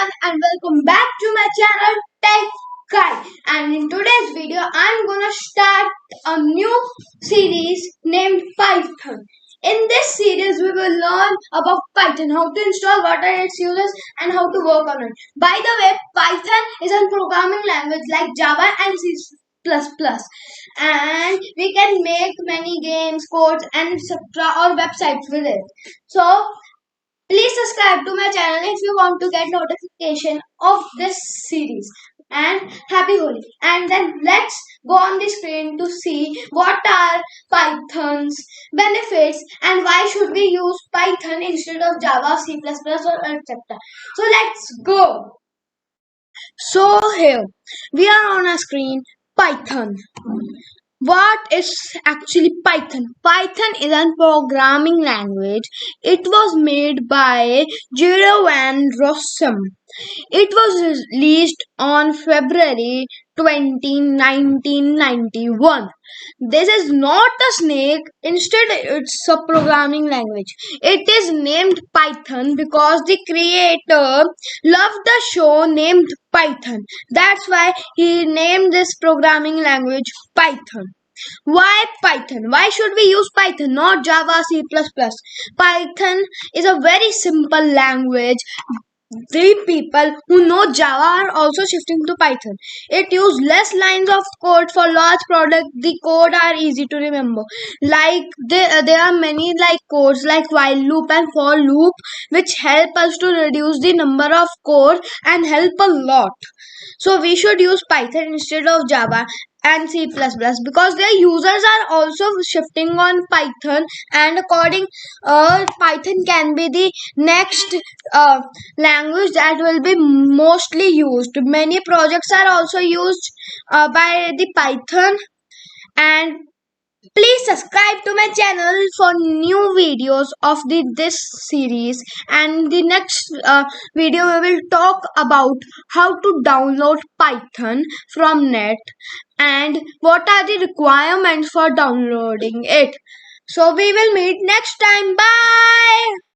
everyone and welcome back to my channel Tech Guy. And in today's video I'm gonna start a new series named Python. In this series we will learn about Python, how to install, what are its uses and how to work on it. By the way, Python is a programming language like Java and C++, and we can make many games, codes and etc. or websites with it. So please subscribe to my channel if you want to get notification of this series. And happy Holi. And then let's go on the screen to see what are Python's benefits and why should we use Python instead of Java, C++ or etc. So let's go. So here we are on a screen Python. What is actually Python? Python is a programming language. It was made by Gero van Rossum. It was released on February 20, 1991. This is not a snake, instead, it's a programming language. It is named Python because the creator loved the show named Python. That's why he named this programming language Python. Why Python? Why should we use Python, not Java, C++? Python is a very simple language. The people who know Java are also shifting to Python. It uses less lines of code for large product. The code are easy to remember. Like there are many like codes like while loop and for loop, which help us to reduce the number of code and help a lot. So we should use Python instead of Java and C++ because their users are also shifting on Python, and according Python can be the next language that will be mostly used. Many projects are also used by the Python. And please subscribe to my channel for new videos of this series. And the next video we will talk about how to download Python from net and what are the requirements for downloading it. So we will meet next time. Bye.